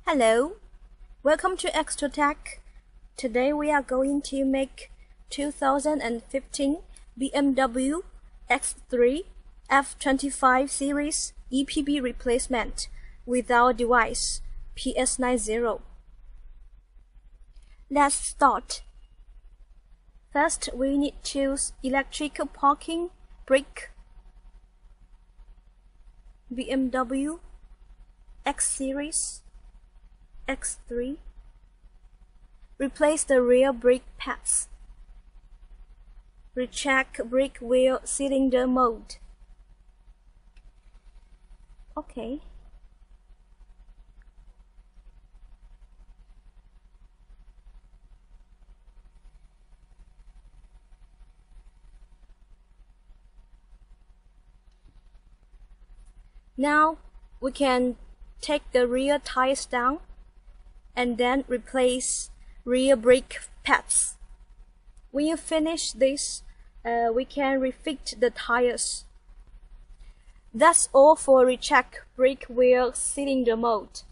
Hello, welcome to XTOOL. Today we are going to make 2015 BMW X3 F25 series EPB replacement with our device PS90. Let's start. First, we need to choose electrical parking brake BMW X series X3. Replace the rear brake pads. Recheck brake wheel cylinder mode. Okay. Now we can take the rear tires down and then replace rear brake pads. When you finish this, we can refit the tires. That's all for recheck brake wheel cylinder mode.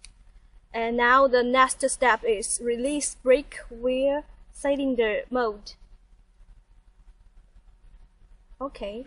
And now the next step is release brake wheel cylinder mode. Okay.